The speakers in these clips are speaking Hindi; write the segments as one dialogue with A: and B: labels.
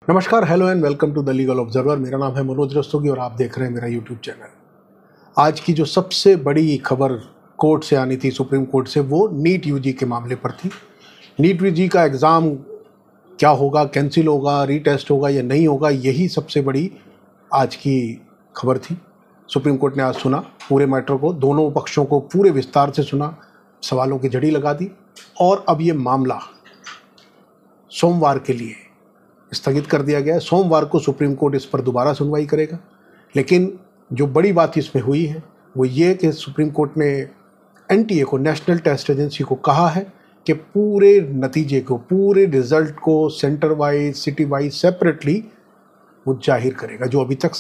A: नमस्कार, hello and welcome to the legal observer. मेरा नाम है मनोज रस्तोगी और आप देख रहे हैं मेरा यूट्यूब चैनल। आज की जो सबसे बड़ी खबर कोर्ट से आनी थी, सुप्रीम कोर्ट से, वो नीट यूजी के मामले पर थी। नीट यूजी का एग्ज़ाम क्या होगा, कैंसिल होगा, रीटेस्ट होगा या नहीं होगा, यही सबसे बड़ी आज की खबर थी। सुप्रीम कोर्ट ने आज सुना पूरे मैटर को, दोनों पक्षों को पूरे विस्तार से सुना, सवालों की झड़ी लगा दी और अब ये मामला सोमवार के लिए स्थगित कर दिया गया है। सोमवार को सुप्रीम कोर्ट इस पर दोबारा सुनवाई करेगा। लेकिन जो बड़ी बात इसमें हुई है वो ये कि सुप्रीम कोर्ट ने एनटीए को, नेशनल टेस्ट एजेंसी को, कहा है कि पूरे नतीजे को, पूरे रिजल्ट को centre wise, city wise separately वो जाहिर करेगा, जो अभी तक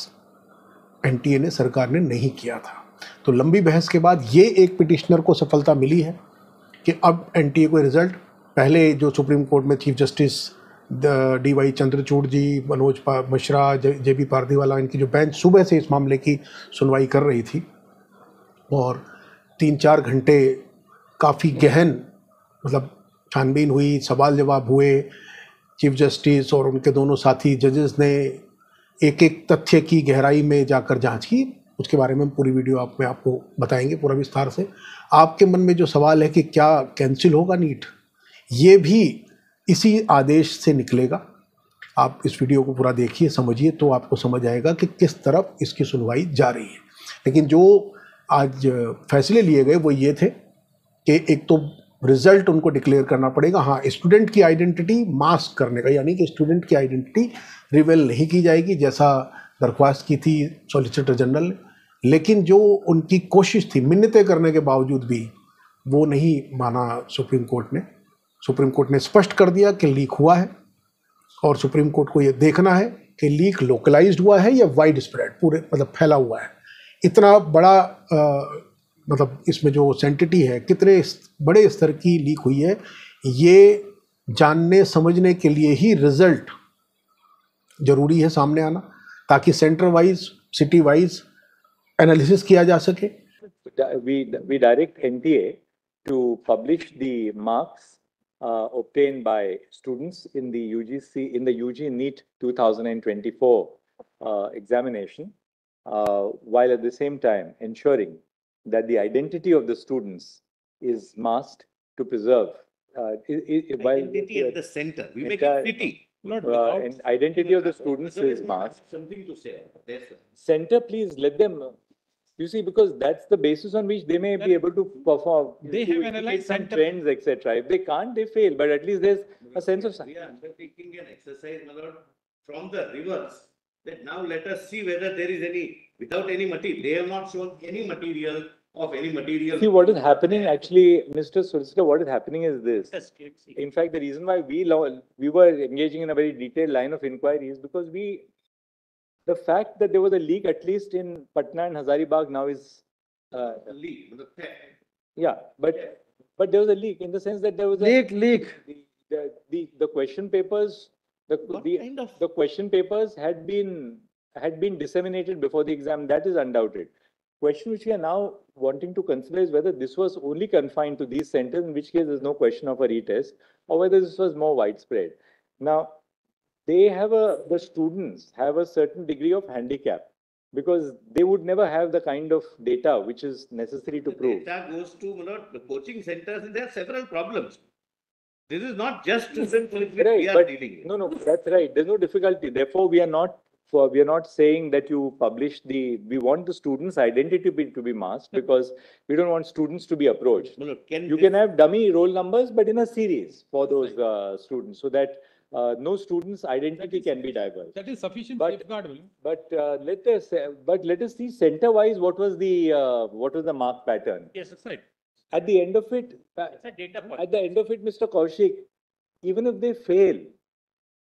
A: एनटीए ने, सरकार ने नहीं किया था। तो लंबी बहस के बाद ये एक पिटिशनर को सफलता मिली है कि अब एनटीए को रिजल्ट, पहले जो सुप्रीम कोर्ट में चीफ जस्टिस डी.वाई. चंद्रचूड़ जी, मनोज मिश्रा, जे.बी. पारदीवाला, इनकी जो बेंच सुबह से इस मामले की सुनवाई कर रही थी और 3-4 घंटे काफ़ी गहन छानबीन हुई, सवाल जवाब हुए। चीफ जस्टिस और उनके दोनों साथी जजेस ने एक एक तथ्य की गहराई में जाकर जांच की। उसके बारे में पूरी वीडियो में आपको बताएंगे पूरा विस्तार से। आपके मन में जो सवाल है कि क्या कैंसिल होगा नीट, ये भी इसी आदेश से निकलेगा। आप इस वीडियो को पूरा देखिए, समझिए, तो आपको समझ आएगा कि किस तरफ इसकी सुनवाई जा रही है। लेकिन जो आज फैसले लिए गए वो ये थे कि एक तो रिजल्ट उनको डिक्लेयर करना पड़ेगा। हाँ, स्टूडेंट की आइडेंटिटी मास्क करने का, यानी कि स्टूडेंट की आइडेंटिटी रिवील नहीं की जाएगी, जैसा दरख्वास्त की थी सॉलिसिटर जनरल ने। लेकिन जो उनकी कोशिश थी, मिन्नतें करने के बावजूद भी, वो नहीं माना सुप्रीम कोर्ट ने। सुप्रीम कोर्ट ने स्पष्ट कर दिया कि लीक हुआ है और सुप्रीम कोर्ट को ये देखना है कि लीक लोकलाइज्ड हुआ है या वाइड स्प्रेड, पूरे फैला हुआ है। इतना बड़ा इसमें जो सेंटिटी है, कितने बड़े स्तर की लीक हुई है, ये जानने समझने के लिए ही रिजल्ट जरूरी है सामने आना, ताकि centre wise, city wise analysis किया जा सके।
B: We direct NTA to publish the marks obtained by students in the UG NEET 2024 examination, while at the same time ensuring that the identity of the students is masked to preserve
C: identity at the center. We make it pretty.
B: And identity of the students is masked.
C: Something to say.
B: Center, please let them. You see, because that's the basis on which they may be able to perform.
C: They have analyzed
B: some trends, etc. If they can't, they fail. But at least there's a sense of.
C: We are undertaking an exercise, my lord, from the reverse. That now let us see whether there is any, without any material. They have not shown any material of any material.
B: See, what is happening actually, Mr. Solicitor, what is happening is this. In fact, the reason why we were engaging in a very detailed line of inquiry is because the fact that there was a leak, at least in Patna and Hazaribagh, now is
C: a leak.
B: Yeah, but there was a leak in the sense that there was
D: leak.
B: The question papers, the question papers had been disseminated before the exam. That is undoubted. Question which we are now wanting to consider is whether this was only confined to these centers, in which case there's no question of a retest, or whether this was more widespread. Now, the students have a certain degree of handicap because they would never have the kind of data which is necessary to prove.
C: Data goes to the coaching centers, and there are several problems. This is not just students we are dealing with.
B: No, that's right. There's no difficulty. Therefore, we are not saying that you publish we want the students' identity to be masked because we don't want students to be approached. You can have dummy roll numbers, but in a series for those students, so that no student's identity can be diverse.
D: That is sufficient safeguard.
B: But let us see center-wise what was the mark pattern.
D: Yes, that's right.
B: At the end of it, Mr. Kaushik, even if they fail,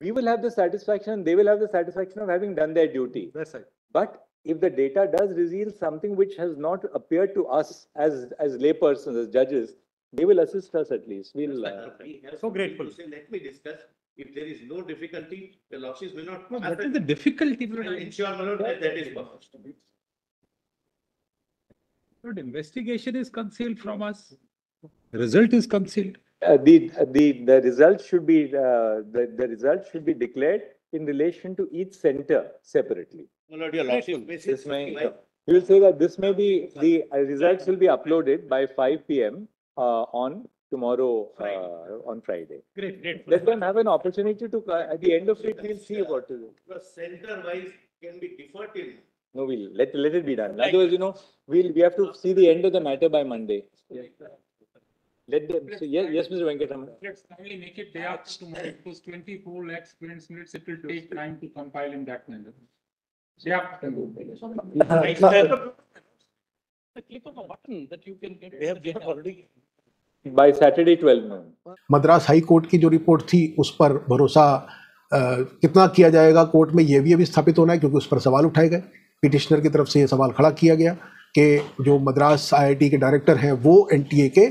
B: we will have the satisfaction, they will have the satisfaction of having done their duty.
D: That's right.
B: But if the data does reveal something which has not appeared to us as laypersons, as judges, they will assist us at least. We'll
D: so grateful.
C: Let me discuss. If there is no difficulty, the losses may not.
D: No, that is the difficulty.
C: Ensure that is perfect.
D: But investigation is concealed from us. Result is concealed.
B: The result should be declared in relation to each center separately.
C: My lord, your lordship,
B: This
C: basically,
B: may,
C: why-
B: we will say that this may be, the results will be uploaded by 5 p.m. On tomorrow, on Friday.
D: Great.
B: Let them have an opportunity to, at the end of it, we'll see what to do.
C: the center wise can be deferred till.
B: No, we'll let it be done. Otherwise, you know, we have to see the end of the matter by Monday. Let them, so, yes, Mr. Venkataraman.
D: Let's kindly make it day after tomorrow, because 24 lakh students minutes, it will take time to compile in that manner. Day after tomorrow.
E: Click on the button that you can get. They have already.
B: By Saturday 12 noon.
A: Madras high court की जो रिपोर्ट थी उस पर भरोसा कितना किया जाएगा कोर्ट में, ये भी अभी स्थापित होना है, क्योंकि उस पर सवाल उठाए गए। पिटिशनर की तरफ से ये सवाल खड़ा किया गया कि जो मद्रास IIT के डायरेक्टर हैं वो NTA के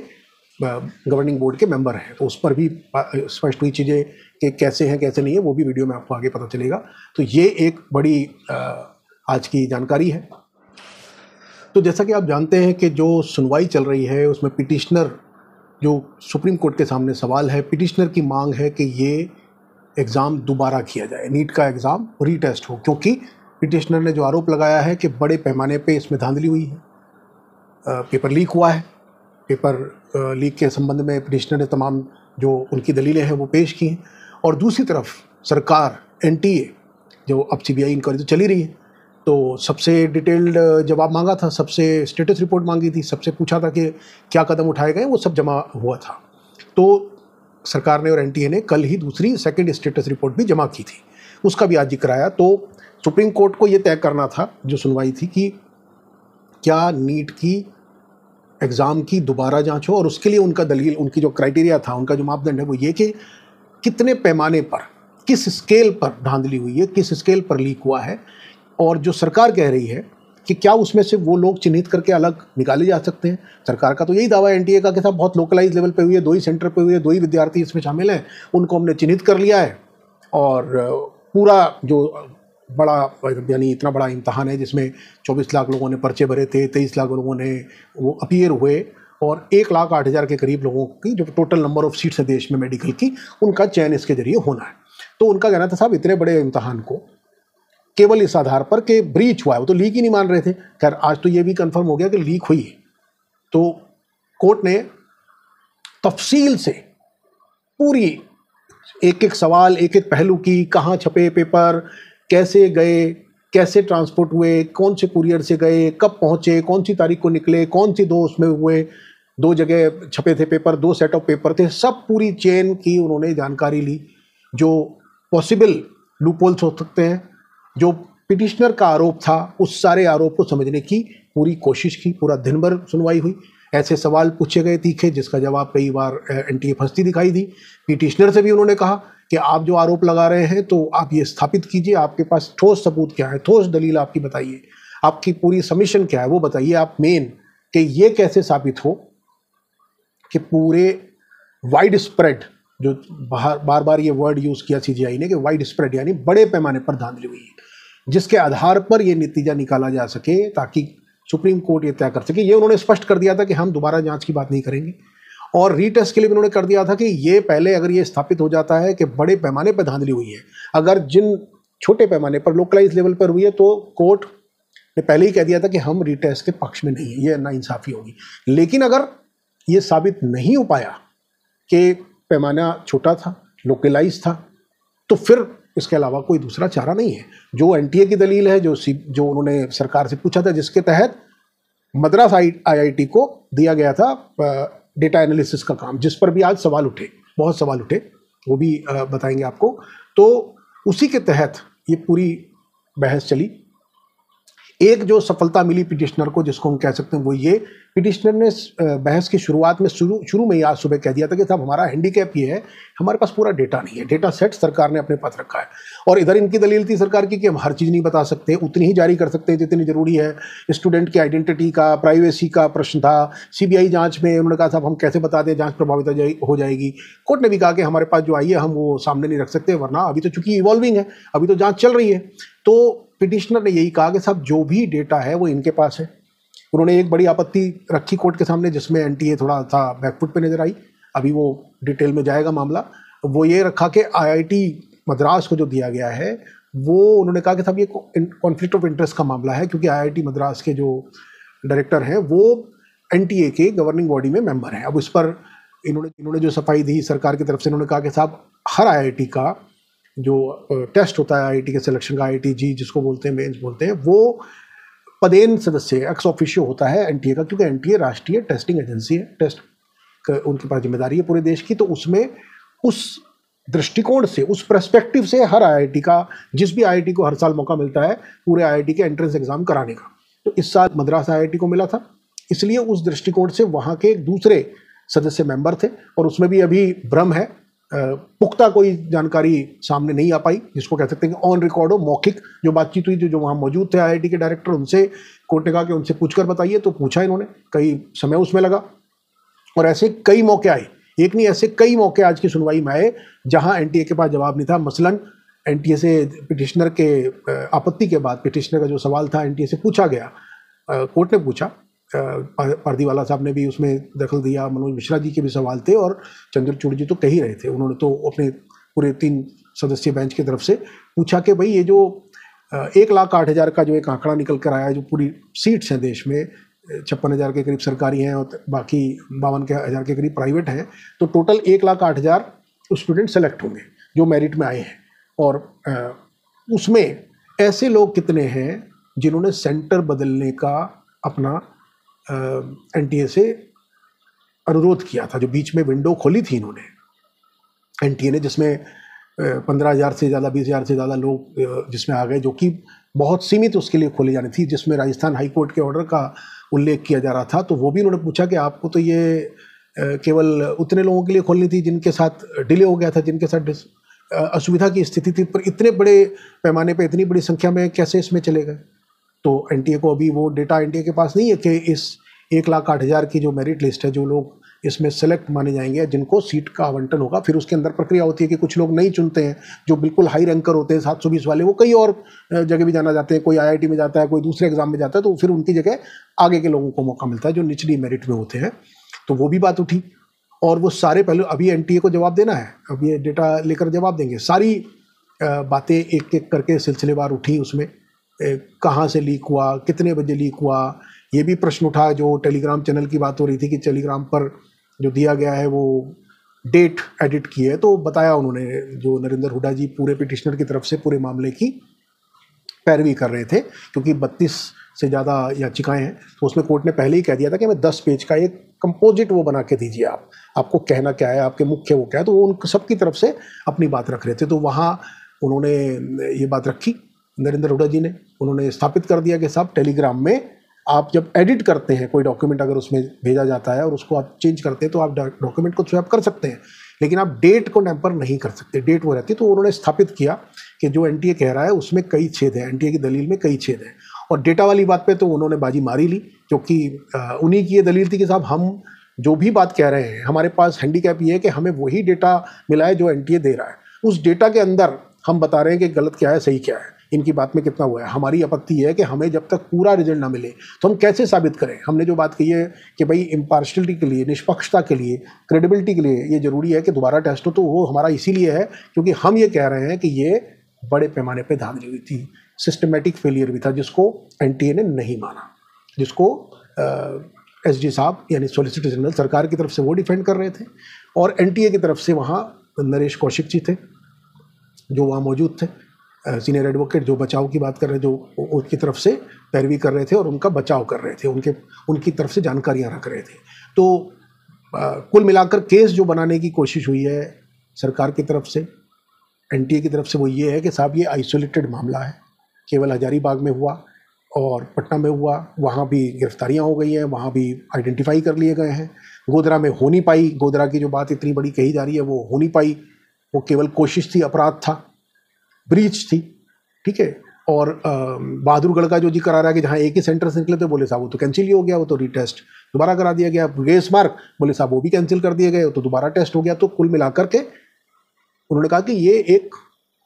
A: गवर्निंग बोर्ड के मेंबर हैं, तो उस पर भी स्पष्ट हुई चीज़ें कि कैसे हैं कैसे नहीं है, वो भी वीडियो में आपको आगे पता चलेगा। तो ये एक बड़ी आज की जानकारी है। तो जैसा कि आप जानते हैं कि जो सुनवाई चल रही है उसमें पिटिशनर, जो सुप्रीम कोर्ट के सामने सवाल है, पिटिशनर की मांग है कि ये एग्ज़ाम दोबारा किया जाए, नीट का एग्ज़ाम रीटेस्ट हो, क्योंकि पिटिशनर ने जो आरोप लगाया है कि बड़े पैमाने पे इसमें धांधली हुई है, पेपर लीक हुआ है। पेपर लीक के संबंध में पिटिशनर ने तमाम जो उनकी दलीलें हैं वो पेश की हैं, और दूसरी तरफ सरकार NTA जो अब CBI इंक्वायरी तो चली रही है, तो सबसे डिटेल्ड जवाब मांगा था, सबसे स्टेटस रिपोर्ट मांगी थी, सबसे पूछा था कि क्या कदम उठाए गए, वो सब जमा हुआ था। तो सरकार ने और NTA ने कल ही दूसरी सेकंड स्टेटस रिपोर्ट भी जमा की थी, उसका भी आज जिक्र आया। तो सुप्रीम कोर्ट को ये तय करना था, जो सुनवाई थी, कि क्या नीट की एग्ज़ाम की दोबारा जांच हो, और उसके लिए उनका दलील, उनकी जो क्राइटेरिया था, उनका जो मापदंड है वो ये कि कितने पैमाने पर, किस स्केल पर धांधली हुई है, किस स्केल पर लीक हुआ है, और जो सरकार कह रही है कि क्या उसमें से वो लोग चिन्हित करके अलग निकाले जा सकते हैं। सरकार का तो यही दावा है NTA का कि साहब बहुत लोकलाइज लेवल पे हुई है, 2 ही सेंटर पे हुई है, 2 ही विद्यार्थी इसमें शामिल हैं, उनको हमने चिन्हित कर लिया है, और पूरा जो बड़ा, यानी इतना बड़ा इम्तहान है जिसमें 24 लाख लोगों ने पर्चे भरे थे, 23 लाख लोगों ने वो अपीयर हुए, और 1,08,000 के करीब लोगों की जो टोटल नंबर ऑफ सीट्स है देश में मेडिकल की, उनका चयन इसके जरिए होना है। तो उनका कहना था साहब इतने बड़े इम्तहान को केवल इस आधार पर कि ब्रीच हुआ है, वो तो लीक ही नहीं मान रहे थे। खैर आज तो ये भी कंफर्म हो गया कि लीक हुई है। तो कोर्ट ने तफसील से पूरी एक एक सवाल, एक एक पहलू की, कहाँ छपे पेपर, कैसे गए, कैसे ट्रांसपोर्ट हुए, कौन से कुरियर से गए, कब पहुँचे, कौन सी तारीख को निकले, कौन सी 2 उसमें हुए, 2 जगह छपे थे पेपर, 2 सेट ऑफ पेपर थे, सब पूरी चेन की उन्होंने जानकारी ली। जो पॉसिबल लूपहोल्स हो सकते हैं, जो पिटिशनर का आरोप था, उस सारे आरोप को समझने की पूरी कोशिश की। पूरा दिन भर सुनवाई हुई, ऐसे सवाल पूछे गए तीखे जिसका जवाब कई बार NTA फंसती दिखाई दी। पिटिशनर से भी उन्होंने कहा कि आप जो आरोप लगा रहे हैं तो आप ये स्थापित कीजिए, आपके पास ठोस सबूत क्या है, ठोस दलील आपकी बताइए, आपकी पूरी सबमिशन क्या है वो बताइए आप मेन, कि ये कैसे साबित हो कि पूरे वाइड स्प्रेड, जो बार बार ये वर्ड यूज़ किया CGI ने कि वाइड स्प्रेड यानी बड़े पैमाने पर धांधली हुई है, जिसके आधार पर ये नतीजा निकाला जा सके, ताकि सुप्रीम कोर्ट ये तय कर सके। ये उन्होंने स्पष्ट कर दिया था कि हम दोबारा जांच की बात नहीं करेंगे, और रीटेस्ट के लिए भी उन्होंने कर दिया था कि ये पहले अगर ये स्थापित हो जाता है कि बड़े पैमाने पर धांधली हुई है, अगर जिन छोटे पैमाने पर लोकलाइज लेवल पर हुई है, तो कोर्ट ने पहले ही कह दिया था कि हम रीटेस्ट के पक्ष में नहीं है, ये नाइंसाफ़ी होगी। लेकिन अगर ये साबित नहीं हो पाया कि पैमाना छोटा था, लोकलाइज था, तो फिर इसके अलावा कोई दूसरा चारा नहीं है। जो NTA की दलील है, जो उन्होंने सरकार से पूछा था, जिसके तहत मद्रास IIT को दिया गया था डेटा एनालिसिस का काम, जिस पर भी आज सवाल उठे, बहुत सवाल उठे, वो भी बताएंगे आपको। तो उसी के तहत ये पूरी बहस चली। एक जो सफलता मिली पिटिशनर को, जिसको हम कह सकते हैं, वो ये, पिटिशनर ने बहस की शुरुआत में शुरू में ही आज सुबह कह दिया था कि साहब हमारा हैंडीकैप ये है, हमारे पास पूरा डेटा नहीं है, डेटा सेट सरकार ने अपने पास रखा है। और इधर इनकी दलील थी सरकार की कि हम हर चीज़ नहीं बता सकते, उतनी ही जारी कर सकते हैं जितनी जरूरी है। स्टूडेंट की आइडेंटिटी का, प्राइवेसी का प्रश्न था। CBI जाँच में उन्होंने कहा साहब हम कैसे बता दें, जाँच प्रभावित हो जाएगी। कोर्ट ने भी कहा कि हमारे पास जो आई है हम वो सामने नहीं रख सकते, वरना अभी तो चूंकि इवॉल्विंग है, अभी तो जाँच चल रही है। तो पिटिशनर ने यही कहा कि साहब जो भी डेटा है वो इनके पास है। उन्होंने एक बड़ी आपत्ति रखी कोर्ट के सामने, जिसमें NTA थोड़ा सा बैकफुट पे नजर आई, अभी वो डिटेल में जाएगा मामला। वो ये रखा कि IIT मद्रास को जो दिया गया है वो उन्होंने कहा कि साहब ये कॉन्फ्लिक्ट ऑफ इंटरेस्ट का मामला है, क्योंकि IIT मद्रास के जो डायरेक्टर हैं वो NTA के गवर्निंग बॉडी में मेंबर हैं। अब इस पर इन्होंने जो सफाई दी सरकार की तरफ से, इन्होंने कहा कि साहब हर IIT का जो टेस्ट होता है IIT के सिलेक्शन का, IIT-G जिसको बोलते हैं, मेंस बोलते हैं, वो पदेन सदस्य एक्स ऑफिशियो होता है NTA का, क्योंकि NTA राष्ट्रीय टेस्टिंग एजेंसी है, टेस्ट उनके पास जिम्मेदारी है पूरे देश की। तो उसमें उस दृष्टिकोण से, उस पर्सपेक्टिव से हर IIT का, जिस भी IIT को हर साल मौका मिलता है पूरे IIT के एंट्रेंस एग्जाम कराने का, तो इस साल मद्रास IIT को मिला था, इसलिए उस दृष्टिकोण से वहाँ के एक दूसरे सदस्य मेंबर थे। और उसमें भी अभी भ्रम है, पुख्ता कोई जानकारी सामने नहीं आ पाई, जिसको कह सकते हैं कि ऑन रिकॉर्ड हो, मौखिक जो बातचीत हुई, जो वहाँ मौजूद थे IIT के डायरेक्टर, उनसे कोर्ट ने कहा कि उनसे पूछकर बताइए, तो पूछा इन्होंने, कई समय उसमें लगा। और ऐसे कई मौके आए, एक नहीं ऐसे कई मौके आज की सुनवाई में आए जहां NTA के पास जवाब नहीं था। मसलन NTA से पिटिशनर के आपत्ति के बाद पिटिशनर का जो सवाल था NTA से पूछा गया, कोर्ट ने पूछा, पारदीवाला साहब ने भी उसमें दखल दिया, मनोज मिश्रा जी के भी सवाल थे और चंद्रचूड़ जी तो कह ही रहे थे, उन्होंने तो अपने पूरे 3 सदस्यीय बेंच की तरफ से पूछा कि भाई ये जो 1,08,000 का जो एक आंकड़ा निकल कर आया, जो पूरी सीट्स हैं देश में 56,000 के करीब सरकारी हैं और बाकी 52,000 के करीब प्राइवेट हैं, तो टोटल 1,08,000 स्टूडेंट सेलेक्ट होंगे जो मेरिट में आए हैं। और उसमें ऐसे लोग कितने हैं जिन्होंने सेंटर बदलने का अपना NTA से अनुरोध किया था, जो बीच में विंडो खोली थी इन्होंने NTA ने, जिसमें 15,000 से ज़्यादा, 20,000 से ज़्यादा लोग जिसमें आ गए, जो कि बहुत सीमित उसके लिए खोली जानी थी, जिसमें राजस्थान हाई कोर्ट के ऑर्डर का उल्लेख किया जा रहा था। तो वो भी उन्होंने पूछा कि आपको तो ये केवल उतने लोगों के लिए खोलनी थी जिनके साथ डिले हो गया था, जिनके साथ असुविधा की स्थिति थी, पर इतने बड़े पैमाने पे इतनी बड़ी संख्या में कैसे इसमें चले गए। तो NTA को अभी वो डेटा NTA के पास नहीं है कि इस 1,08,000 की जो मेरिट लिस्ट है, जो लोग इसमें सेलेक्ट माने जाएंगे, जिनको सीट का आवंटन होगा, फिर उसके अंदर प्रक्रिया होती है कि कुछ लोग नहीं चुनते हैं, जो बिल्कुल हाई रैंकर होते हैं 720 वाले, वो कई और जगह भी जाना जाते हैं, कोई IIT में जाता है, कोई दूसरे एग्जाम में जाता है, तो फिर उनकी जगह आगे के लोगों को मौका मिलता है जो निचली मेरिट में होते हैं। तो वो भी बात उठी और वो सारे पहले अभी NTA को जवाब देना है, अब ये डेटा लेकर जवाब देंगे, सारी बातें एक एक करके सिलसिलेवार उठी। उसमें कहाँ से लीक हुआ, कितने बजे लीक हुआ, ये भी प्रश्न उठा। जो टेलीग्राम चैनल की बात हो रही थी कि टेलीग्राम पर जो दिया गया है वो डेट एडिट की है, तो बताया उन्होंने, जो नरेंद्र हुड्डा जी पूरे पिटिशनर की तरफ से पूरे मामले की पैरवी कर रहे थे, क्योंकि 32 से ज़्यादा याचिकाएं हैं, तो उसमें कोर्ट ने पहले ही कह दिया था कि हमें 10 पेज का एक कंपोजिट वो बना के दीजिए, आपको कहना क्या है, आपके मुख्य वो क्या है। तो वो उन सबकी तरफ से अपनी बात रख रहे थे, तो वहाँ उन्होंने ये बात रखी नरेंद्र हुड्डा जी ने, उन्होंने स्थापित कर दिया कि साहब टेलीग्राम में आप जब एडिट करते हैं कोई डॉक्यूमेंट, अगर उसमें भेजा जाता है और उसको आप चेंज करते हैं, तो आप डॉक्यूमेंट को स्वैप कर सकते हैं, लेकिन आप डेट को टैम्पर नहीं कर सकते, डेट वो रहती है। तो उन्होंने स्थापित किया कि जो NTA कह रहा है उसमें कई छेद हैं, NTA की दलील में कई छेद हैं। और डेटा वाली बात पे तो उन्होंने बाजी मारी ली, क्योंकि उन्हीं की ये दलील थी कि साहब हम जो भी बात कह रहे हैं, हमारे पास हैंडीकैप ये है कि हमें वही डेटा मिला है जो NTA दे रहा है, उस डेटा के अंदर हम बता रहे हैं कि गलत क्या है, सही क्या है, इनकी बात में कितना हुआ है। हमारी आपत्ति है कि हमें जब तक पूरा रिजल्ट ना मिले तो हम कैसे साबित करें। हमने जो बात कही है कि भाई इम्पार्शलिटी के लिए, निष्पक्षता के लिए, क्रेडिबिलिटी के लिए ये जरूरी है कि दोबारा टेस्ट हो, तो वो हमारा इसीलिए है क्योंकि हम ये कह रहे हैं कि ये बड़े पैमाने पर धांधली हुई थी, सिस्टमेटिक फेलियर भी था, जिसको NTA ने नहीं माना, जिसको SG साहब यानी सॉलिसिटर जनरल सरकार की तरफ से वो डिफेंड कर रहे थे, और NTA की तरफ से वहाँ नरेश कौशिक जी थे जो वहाँ मौजूद थे, सीनियर एडवोकेट, जो बचाव की बात कर रहे, जो उनकी तरफ से पैरवी कर रहे थे और उनका बचाव कर रहे थे, उनकी तरफ से जानकारियाँ रख रहे थे। तो कुल मिलाकर केस जो बनाने की कोशिश हुई है सरकार की तरफ से, NTA की तरफ से, वो ये है कि साहब ये आइसोलेटेड मामला है, केवल हजारीबाग में हुआ और पटना में हुआ, वहाँ भी गिरफ्तारियाँ हो गई हैं, वहाँ भी आइडेंटिफाई कर लिए गए हैं, गोधरा में हो नहीं पाई, गोधरा की जो बात इतनी बड़ी कही जा रही है वो हो नहीं पाई, वो केवल कोशिश थी, अपराध था, ब्रीच थी, ठीक है। और बहादुरगढ़ का जो जिक्र आ रहा है कि जहाँ एक ही सेंटर से निकले थे, बोले साहब वो तो कैंसिल ही हो गया, वो तो रीटेस्ट दोबारा करा दिया गया। ग्रेस मार्क, बोले साहब वो भी कैंसिल कर दिए गए, तो दोबारा टेस्ट हो गया। तो कुल मिलाकर के उन्होंने कहा कि ये एक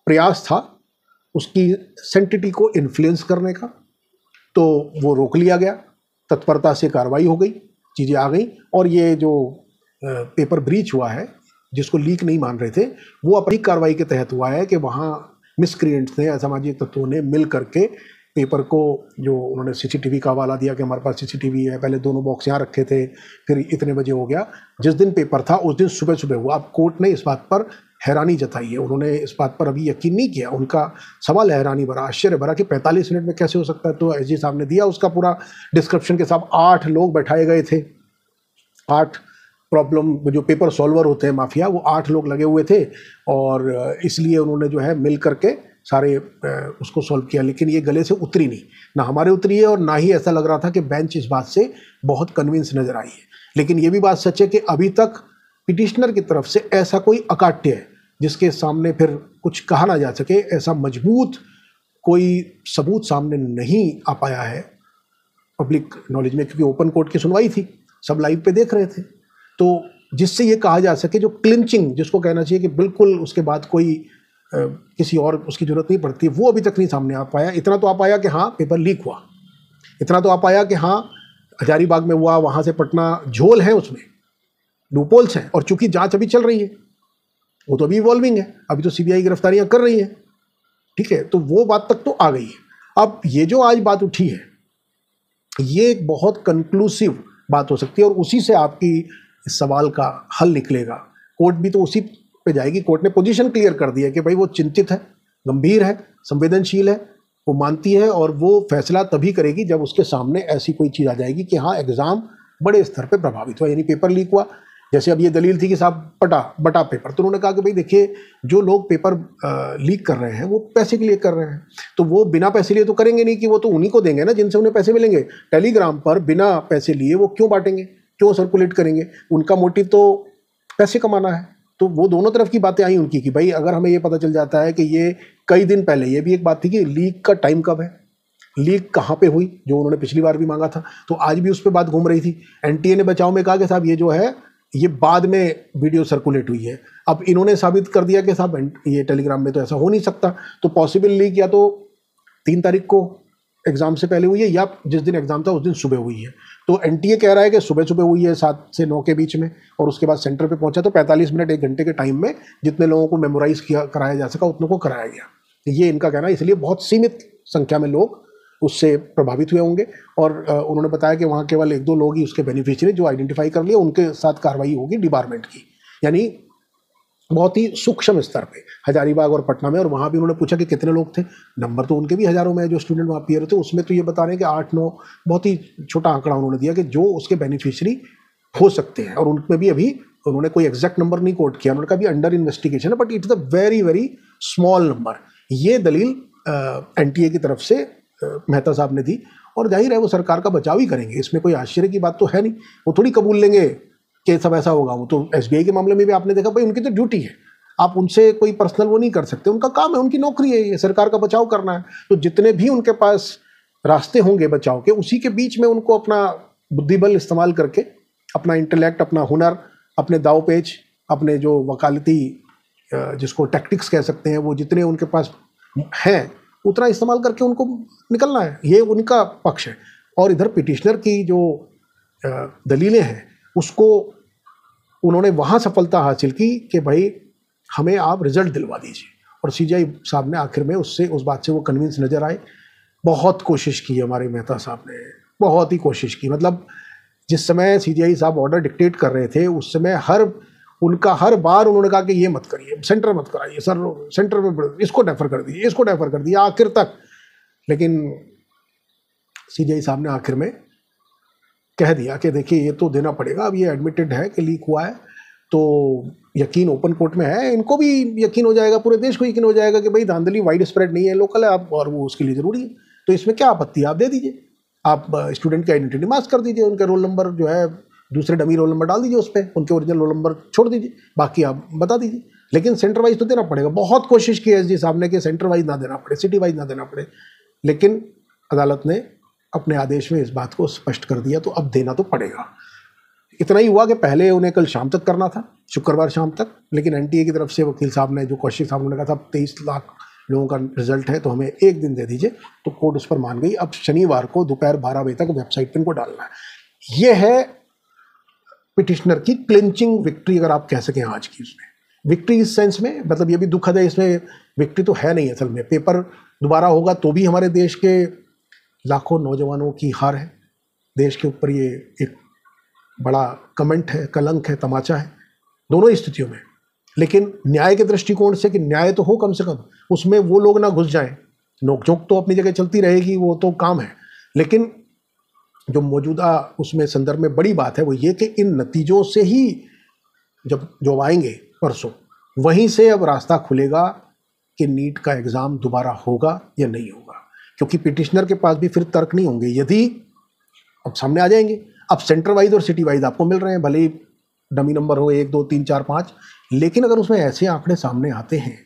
A: प्रयास था उसकी सेंटिटी को इन्फ्लुएंस करने का, तो वो रोक लिया गया, तत्परता से कार्रवाई हो गई, चीज़ें आ गई। और ये जो पेपर ब्रीच हुआ है, जिसको लीक नहीं मान रहे थे, वो अपनी कार्रवाई के तहत हुआ है कि वहाँ मिसक्रिएंट्स ने, असामाजिक तत्वों ने मिल करके पेपर को, जो उन्होंने सीसीटीवी का हवाला दिया कि हमारे पास सीसीटीवी है, पहले दोनों बॉक्स यहाँ रखे थे, फिर इतने बजे हो गया, जिस दिन पेपर था उस दिन सुबह सुबह हुआ। अब कोर्ट ने इस बात पर हैरानी जताई है, उन्होंने इस बात पर अभी यकीन नहीं किया। उनका सवाल हैरानी भरा, आश्चर्य भरा कि 45 मिनट में कैसे हो सकता है। तो एसजी साहब ने दिया उसका पूरा डिस्क्रिप्शन के साथ। 8 लोग बैठाए गए थे, 8 प्रॉब्लम जो पेपर सॉल्वर होते हैं माफिया, वो 8 लोग लगे हुए थे, और इसलिए उन्होंने जो है मिल करके सारे उसको सॉल्व किया। लेकिन ये गले से उतरी नहीं, ना हमारे उतरी है और ना ही ऐसा लग रहा था कि बेंच इस बात से बहुत कन्विंस नजर आई है। लेकिन ये भी बात सच है कि अभी तक पिटिशनर की तरफ से ऐसा कोई अकाट्य है जिसके सामने फिर कुछ कहा ना जा सके, ऐसा मजबूत कोई सबूत सामने नहीं आ पाया है पब्लिक नॉलेज में, क्योंकि ओपन कोर्ट की सुनवाई थी, सब लाइव पे देख रहे थे। तो जिससे ये कहा जा सके, जो क्लिंचिंग जिसको कहना चाहिए कि बिल्कुल उसके बाद कोई किसी और उसकी जरूरत नहीं पड़ती, वो अभी तक नहीं सामने आ पाया। इतना तो आ पाया कि हाँ पेपर लीक हुआ, इतना तो आ पाया कि हाँ हजारीबाग में हुआ, वहाँ से पटना, झोल है उसमें, लूपहोल्स हैं, और चूंकि जांच अभी चल रही है, वो तो अभी इवॉल्विंग है, अभी तो सीबीआई गिरफ्तारियां कर रही है, ठीक है, तो वो बात तक तो आ गई है। अब ये जो आज बात उठी है, ये एक बहुत कंक्लूसिव बात हो सकती है, और उसी से आपकी इस सवाल का हल निकलेगा। कोर्ट भी तो उसी पे जाएगी। कोर्ट ने पोजीशन क्लियर कर दी है कि भाई वो चिंतित है, गंभीर है, संवेदनशील है, वो मानती है, और वो फैसला तभी करेगी जब उसके सामने ऐसी कोई चीज़ आ जाएगी कि हाँ एग्ज़ाम बड़े स्तर पे प्रभावित हुआ, यानी पेपर लीक हुआ। जैसे अब ये दलील थी कि साहब बटा पेपर, तो उन्होंने कहा कि भाई देखिए, जो लोग पेपर लीक कर रहे हैं वो पैसे के लिए कर रहे हैं, तो वो बिना पैसे लिए तो करेंगे नहीं, कि वो तो उन्हीं को देंगे ना जिनसे उन्हें पैसे मिलेंगे। टेलीग्राम पर बिना पैसे लिए वो क्यों बांटेंगे, क्यों सर्कुलेट करेंगे? उनका मोटिव तो पैसे कमाना है। तो वो दोनों तरफ की बातें आई उनकी कि भाई अगर हमें ये पता चल जाता है कि ये कई दिन पहले, ये भी एक बात थी कि लीक का टाइम कब है, लीक कहाँ पे हुई, जो उन्होंने पिछली बार भी मांगा था, तो आज भी उस पर बात घूम रही थी। एनटीए ने बचाव में कहा कि साहब ये जो है ये बाद में वीडियो सर्कुलेट हुई है। अब इन्होंने साबित कर दिया कि साहब ये टेलीग्राम में तो ऐसा हो नहीं सकता, तो पॉसिबल लीक या तो 3 तारीख को एग्जाम से पहले हुई है, या जिस दिन एग्जाम था उस दिन सुबह हुई है। तो एनटीए कह रहा है कि सुबह सुबह हुई है 7 से 9 के बीच में, और उसके बाद सेंटर पे पहुंचा तो 45 मिनट 1 घंटे के टाइम में जितने लोगों को मेमोराइज कराया जा सका उतनों को कराया गया, ये इनका कहना है। इसलिए बहुत सीमित संख्या में लोग उससे प्रभावित हुए होंगे, और उन्होंने बताया कि वहाँ केवल 1-2 लोग ही उसके बेनिफिशियरी जो आइडेंटिफाई कर लिए, उनके साथ कार्रवाई होगी डिपार्टमेंट की, यानी बहुत ही सूक्ष्म स्तर पे हजारीबाग और पटना में। और वहाँ भी उन्होंने पूछा कि कितने लोग थे, नंबर तो उनके भी हजारों में है जो स्टूडेंट वहाँ पी रहे थे, उसमें तो ये बता रहे हैं कि 8-9, बहुत ही छोटा आंकड़ा उन्होंने दिया कि जो उसके बेनिफिशियरी हो सकते हैं, और उनमें भी अभी उन्होंने कोई एग्जैक्ट नंबर नहीं कोट किया, उन्होंने कहा भी अंडर इन्वेस्टिगेशन है, but it's a very very small number. ये दलील एनटीए की तरफ से मेहता साहब ने दी, और जाहिर है वो सरकार का बचाव ही करेंगे, इसमें कोई आश्चर्य की बात तो है नहीं। वो थोड़ी कबूल लेंगे कि सब ऐसा होगा। वो तो एसबीआई के मामले में भी आपने देखा, भाई उनकी तो ड्यूटी है, आप उनसे कोई पर्सनल वो नहीं कर सकते, उनका काम है, उनकी नौकरी है, ये सरकार का बचाव करना है। तो जितने भी उनके पास रास्ते होंगे बचाव के, उसी के बीच में उनको अपना बुद्धिबल इस्तेमाल करके, अपना इंटेलेक्ट, अपना हुनर, अपने दाव पेच, अपने जो वकालती जिसको टैक्टिक्स कह सकते हैं, वो जितने उनके पास हैं उतना इस्तेमाल करके उनको निकलना है, ये उनका पक्ष है। और इधर पिटिशनर की जो दलीलें हैं उसको उन्होंने वहाँ सफलता हासिल की कि भाई हमें आप रिजल्ट दिलवा दीजिए, और सीजीआई साहब ने आखिर में उससे उस बात से वो कन्विंस नज़र आए। बहुत कोशिश की हमारे मेहता साहब ने, बहुत ही कोशिश की। मतलब जिस समय सीजीआई साहब ऑर्डर डिक्टेट कर रहे थे उस समय हर बार उन्होंने कहा कि ये मत करिए, सेंटर मत कराइए सर, सेंटर में इसको डेफर कर दीजिए, इसको डेफर कर दिया आखिर तक। लेकिन सीजीआई साहब ने आखिर में कह दिया कि देखिए ये तो देना पड़ेगा, अब ये एडमिटेड है कि लीक हुआ है, तो यकीन ओपन कोर्ट में है, इनको भी यकीन हो जाएगा, पूरे देश को यकीन हो जाएगा कि भाई धांधली वाइड स्प्रेड नहीं है, लोकल है, आप और वो उसके लिए ज़रूरी है। तो इसमें क्या आपत्ति है, आप दे दीजिए, आप स्टूडेंट की आइडेंटिटी मास्क कर दीजिए, उनका रोल नंबर जो है दूसरे डमी रोल नंबर डाल दीजिए उस पर, उनके ओरिजिनल रोल नंबर छोड़ दीजिए, बाकी आप बता दीजिए। लेकिन सेंटर वाइज तो देना पड़ेगा। बहुत कोशिश की एसजी साहब ने कि सेंटर वाइज ना देना पड़े, सिटी वाइज ना देना पड़े, लेकिन अदालत ने अपने आदेश में इस बात को स्पष्ट कर दिया, तो अब देना तो पड़ेगा। इतना ही हुआ कि पहले उन्हें कल शाम तक करना था, शुक्रवार शाम तक, लेकिन एनटीए की तरफ से वकील साहब ने, जो कौशिक साहब ने कहा था 23 लाख लोगों का रिजल्ट है तो हमें 1 दिन दे दीजिए, तो कोर्ट उस पर मान गई। अब शनिवार को दोपहर 12 बजे तक वेबसाइट पर इनको डालना है। ये है पिटिशनर की क्लिंचिंग विक्ट्री अगर आप कह सकें आज की। उसमें विक्ट्री इस सेंस में, मतलब ये भी दुखद है, इसमें विक्ट्री तो है नहीं असल में। पेपर दोबारा होगा तो भी हमारे देश के लाखों नौजवानों की हार है। देश के ऊपर ये एक बड़ा कमेंट है, कलंक है, तमाचा है दोनों ही स्थितियों में। लेकिन न्याय के दृष्टिकोण से कि न्याय तो हो कम से कम, उसमें वो लोग ना घुस जाएं। नोकझोंक तो अपनी जगह चलती रहेगी, वो तो काम है, लेकिन जो मौजूदा उसमें संदर्भ में बड़ी बात है वो ये कि इन नतीजों से ही जो आएंगे परसों, वहीं से अब रास्ता खुलेगा कि नीट का एग्ज़ाम दोबारा होगा या नहीं होगा। क्योंकि पिटिशनर के पास भी फिर तर्क नहीं होंगे। यदि अब सामने आ जाएंगे, अब सेंटर वाइज और सिटी वाइज आपको मिल रहे हैं, भले ही डमी नंबर हो 1 2 3 4 5, लेकिन अगर उसमें ऐसे आंकड़े सामने आते हैं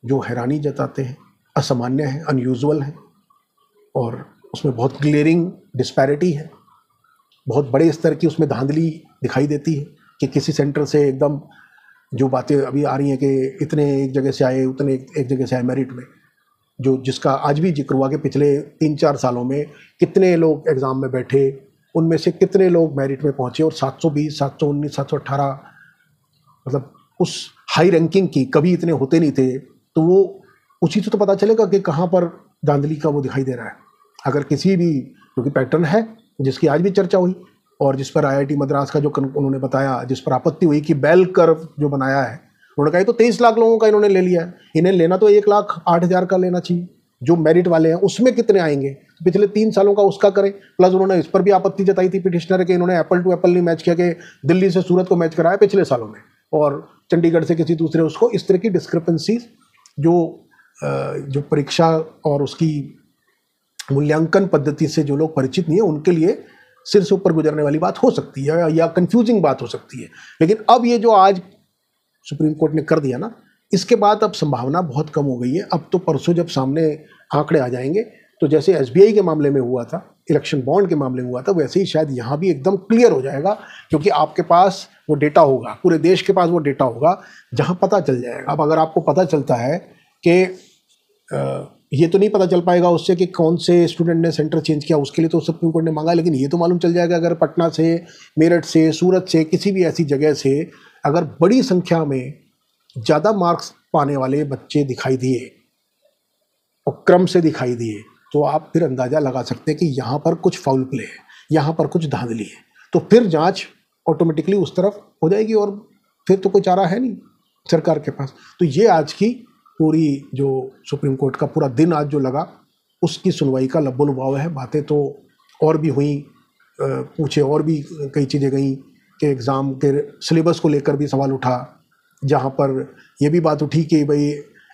A: जो हैरानी जताते हैं, असामान्य हैं, अनयूजुअल हैं, और उसमें बहुत ग्लेयरिंग डिस्पैरिटी है, बहुत बड़े स्तर की उसमें धांधली दिखाई देती है कि किसी सेंटर से एकदम जो बातें अभी आ रही हैं कि इतने एक जगह से आए, उतने एक जगह से आए मेरिट में, जो जिसका आज भी जिक्र हुआ कि पिछले 3-4 सालों में कितने लोग एग्ज़ाम में बैठे, उनमें से कितने लोग मेरिट में पहुँचे, और 720, 719, 718, मतलब उस हाई रैंकिंग की कभी इतने होते नहीं थे। तो वो उसी से तो पता चलेगा कि कहाँ पर धांधली का वो दिखाई दे रहा है। अगर किसी भी, क्योंकि पैटर्न है जिसकी आज भी चर्चा हुई और जिस पर IIT मद्रास का जो उन्होंने बताया, जिस पर आपत्ति हुई कि बेल कर्व जो बनाया है, उन्होंने कहा तो 23 लाख लोगों का इन्होंने ले लिया है, इन्हें लेना तो 1,08,000 का लेना चाहिए। जो मेरिट वाले हैं उसमें कितने आएंगे, पिछले 3 सालों का उसका करें। प्लस उन्होंने इस पर भी आपत्ति जताई थी पिटिशनर कि इन्होंने एप्पल टू एप्पल नहीं मैच किया, कि दिल्ली से सूरत को मैच कराया पिछले सालों में और चंडीगढ़ से किसी दूसरे उसको। इस तरह की डिस्क्रिपेंसीज जो परीक्षा और उसकी मूल्यांकन पद्धति से जो लोग परिचित नहीं है उनके लिए सिर से ऊपर गुजरने वाली बात हो सकती है या कंफ्यूजिंग बात हो सकती है। लेकिन अब ये जो आज सुप्रीम कोर्ट ने कर दिया ना, इसके बाद अब संभावना बहुत कम हो गई है। अब तो परसों जब सामने आंकड़े आ जाएंगे तो जैसे SBI के मामले में हुआ था, इलेक्शन बॉन्ड के मामले में हुआ था, वैसे ही शायद यहाँ भी एकदम क्लियर हो जाएगा, क्योंकि आपके पास वो डेटा होगा, पूरे देश के पास वो डेटा होगा जहाँ पता चल जाएगा। अब अगर आपको पता चलता है कि ये तो नहीं पता चल पाएगा उससे कि कौन से स्टूडेंट ने सेंटर चेंज किया, उसके लिए तो सुप्रीम कोर्ट ने मांगा, लेकिन ये तो मालूम चल जाएगा अगर पटना से, मेरठ से, सूरत से, किसी भी ऐसी जगह से अगर बड़ी संख्या में ज़्यादा मार्क्स पाने वाले बच्चे दिखाई दिए और क्रम से दिखाई दिए, तो आप फिर अंदाज़ा लगा सकते हैं कि यहाँ पर कुछ फाउल प्ले है, यहाँ पर कुछ धांधली है। तो फिर जांच ऑटोमेटिकली उस तरफ हो जाएगी और फिर तो कोई चारा है नहीं सरकार के पास। तो ये आज की पूरी जो सुप्रीम कोर्ट का पूरा दिन आज जो लगा, उसकी सुनवाई का लब्बो लुभाव है। बातें तो और भी हुई, पूछे और भी कई चीज़ें गई कि एग्ज़ाम के सिलेबस को लेकर भी सवाल उठा, जहाँ पर यह भी बात उठी कि भाई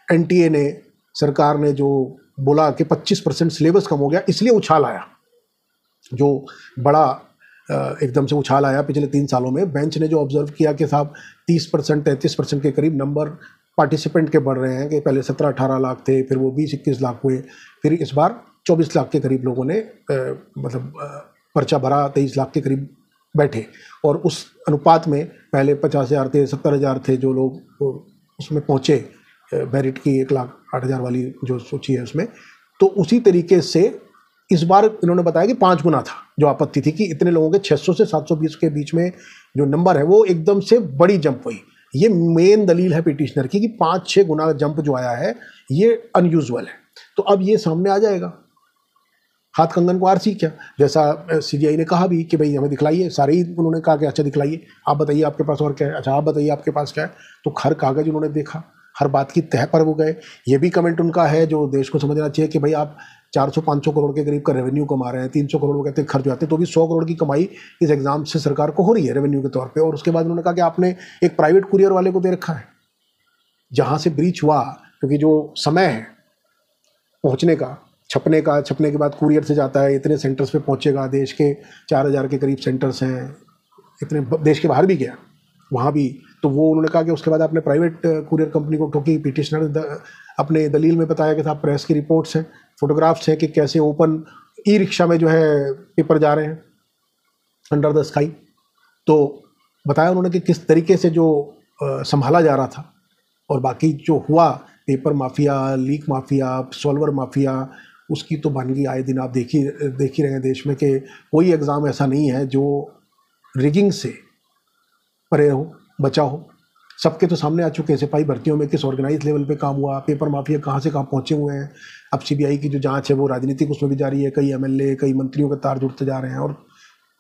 A: NTA ने, सरकार ने जो बोला कि 25% सिलेबस कम हो गया, इसलिए उछाल आया, जो बड़ा एकदम से उछाल आया पिछले 3 सालों में। बेंच ने जो ऑब्जर्व किया कि साहब 30%, 33% के करीब नंबर पार्टिसिपेंट के बढ़ रहे हैं, कि पहले 17-18 लाख थे, फिर वो 20-21 लाख हुए, फिर इस बार 24 लाख के करीब लोगों ने पर्चा भरा, 23 लाख के करीब बैठे। और उस अनुपात में पहले 50,000 थे, 70,000 थे जो लोग उसमें पहुँचे, मेरिट की 1,08,000 वाली जो सूची है उसमें। तो उसी तरीके से इस बार इन्होंने बताया कि 5 गुना था जो आपत्ति थी, कि इतने लोगों के 600 से 720 के बीच में जो नंबर है वो एकदम से बड़ी जंप हुई। ये मेन दलील है पिटिशनर की कि 5-6 गुना जंप जो आया है ये अनयूजुअल है। तो अब ये सामने आ जाएगा, हाथ कंगन को आरसी क्या, जैसा CBI ने कहा भी कि भाई हमें दिखलाइए, सारे ही उन्होंने कहा कि अच्छा दिखलाइए, आप बताइए आपके पास और क्या है, अच्छा आप बताइए आपके पास क्या है। तो हर कागज़ उन्होंने देखा, हर बात की तह पर वो गए। ये भी कमेंट उनका है जो देश को समझना चाहिए कि भाई आप 400-500 करोड़ के करीब का रेवेन्यू कमा रहे हैं, 300 करोड़ वो कहते हैं खर्च आते हैं, तो भी 100 करोड़ की कमाई इस एग्जाम से सरकार को हो रही है रेवेन्यू के तौर पे। और उसके बाद उन्होंने कहा कि आपने एक प्राइवेट कुरियर वाले को दे रखा है, जहाँ से ब्रीच हुआ, क्योंकि जो समय है पहुँचने का, छपने के बाद कुरियर से जाता है, इतने सेंटर्स पे पहुँचेगा, देश के 4,000 के करीब सेंटर्स हैं, इतने देश के बाहर भी गया वहाँ भी। तो वो उन्होंने कहा कि उसके बाद आपने प्राइवेट कुरियर कंपनी को ठोकी। पिटिशनर ने अपने दलील में बताया कि साहब प्रेस की रिपोर्ट्स हैं, फोटोग्राफ्स हैं कि कैसे ओपन ई-रिक्शा में जो है पेपर जा रहे हैं अंडर द स्काई। तो बताया उन्होंने कि किस तरीके से जो संभाला जा रहा था, और बाकी जो हुआ paper mafia, leak mafia, solver mafia, उसकी तो वानगी आए दिन आप देख ही रहे हैं देश में कि कोई एग्ज़ाम ऐसा नहीं है जो रिगिंग से परे हो, बचा हो। सबके तो सामने आ चुके हैं सिपाही भर्तियों में किस ऑर्गेनाइज लेवल पे काम हुआ, पेपर माफिया कहाँ से कहाँ पहुंचे हुए हैं। अब सीबीआई की जो जांच है वो राजनीतिक उसमें भी जारी है, कई एमएलए कई मंत्रियों के तार जुड़ते जा रहे हैं और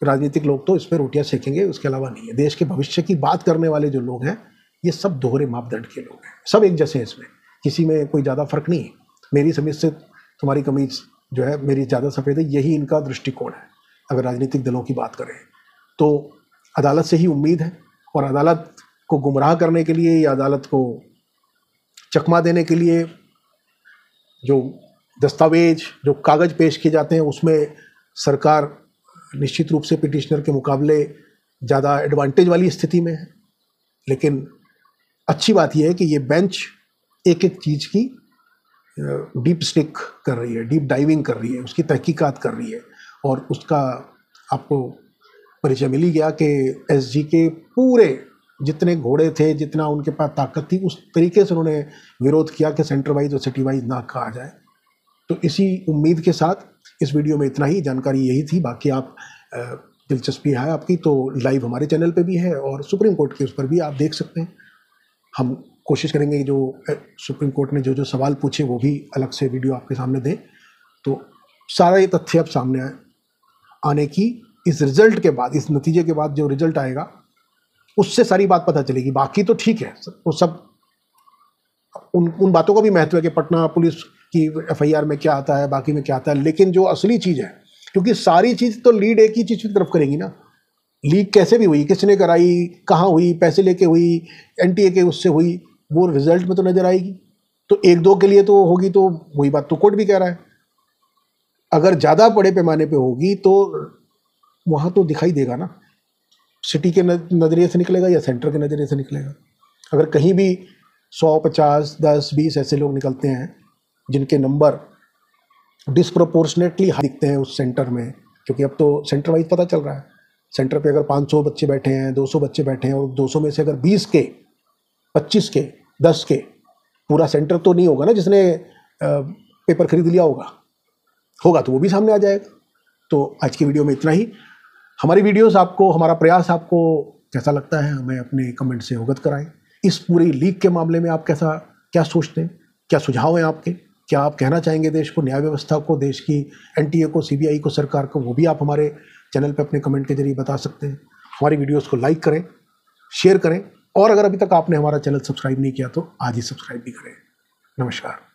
A: राजनीतिक लोग तो इस पर रोटियां सेकेंगे, उसके अलावा नहीं है। देश के भविष्य की बात करने वाले जो लोग हैं ये सब दोहरे मापदंड के लोग हैं, सब एक जैसे हैं, इसमें किसी में कोई ज़्यादा फर्क नहीं है। मेरी समीज से तुम्हारी कमीज जो है मेरी ज़्यादा सफ़ेद है, यही इनका दृष्टिकोण है। अगर राजनीतिक दलों की बात करें तो अदालत से ही उम्मीद है, और अदालत को गुमराह करने के लिए या अदालत को चकमा देने के लिए जो दस्तावेज जो कागज़ पेश किए जाते हैं उसमें सरकार निश्चित रूप से पिटिशनर के मुकाबले ज़्यादा एडवांटेज वाली स्थिति में है। लेकिन अच्छी बात यह है कि ये बेंच एक एक चीज़ की डीप स्टिक कर रही है, डीप डाइविंग कर रही है, उसकी तहकीकात कर रही है, और उसका आपको परिचय मिल ही गया कि एसजी के पूरे जितने घोड़े थे, जितना उनके पास ताकत थी, उस तरीके से उन्होंने विरोध किया कि सेंटर वाइज और सिटी वाइज ना कहा जाए। तो इसी उम्मीद के साथ इस वीडियो में इतना ही, जानकारी यही थी। बाकी आप दिलचस्पी है आपकी तो लाइव हमारे चैनल पे भी है और सुप्रीम कोर्ट के उस पर भी आप देख सकते हैं। हम कोशिश करेंगे कि जो सुप्रीम कोर्ट ने जो जो सवाल पूछे वो भी अलग से वीडियो आपके सामने दें, तो सारा ये तथ्य अब सामने आने की इस रिजल्ट के बाद, इस नतीजे के बाद जो रिजल्ट आएगा उससे सारी बात पता चलेगी। बाकी तो ठीक है, वो सब उन बातों का भी महत्व है कि पटना पुलिस की एफआईआर में क्या आता है, बाकी में क्या आता है, लेकिन जो असली चीज़ है, क्योंकि सारी चीज़ तो लीड एक ही चीज़ की तरफ करेंगी ना। लीक कैसे भी हुई, किसने कराई, कहाँ हुई, पैसे लेके हुई, एनटीए के उससे हुई, वो रिजल्ट में तो नजर आएगी। तो एक दो के लिए तो होगी, तो वही बात तो कोर्ट भी कह रहा है। अगर ज़्यादा बड़े पैमाने पे होगी तो वहाँ तो दिखाई देगा ना, सिटी के नज़रिए से निकलेगा या सेंटर के नज़रिए से निकलेगा। अगर कहीं भी 100, 50, 10, 20 ऐसे लोग निकलते हैं जिनके नंबर डिस्प्रोपोर्शनेटली दिखते हैं उस सेंटर में, क्योंकि अब तो सेंटर वाइज पता चल रहा है। सेंटर पे अगर 500 बच्चे बैठे हैं, 200 बच्चे बैठे हैं, और 200 में से अगर 20 के, 25 के, 10 के, पूरा सेंटर तो नहीं होगा ना जिसने पेपर खरीद लिया होगा तो वो भी सामने आ जाएगा। तो आज की वीडियो में इतना ही। हमारी वीडियोस आपको, हमारा प्रयास आपको कैसा लगता है हमें अपने कमेंट से अवगत कराएं। इस पूरी लीक के मामले में आप क्या सोचते हैं, क्या सुझाव हैं आपके, क्या आप कहना चाहेंगे देश को, न्याय व्यवस्था को, देश की एनटीए को, सीबीआई को, सरकार को, वो भी आप हमारे चैनल पे अपने कमेंट के जरिए बता सकते हैं। हमारी वीडियोस को लाइक करें, शेयर करें, और अगर अभी तक आपने हमारा चैनल सब्सक्राइब नहीं किया तो आज ही सब्सक्राइब भी करें। नमस्कार।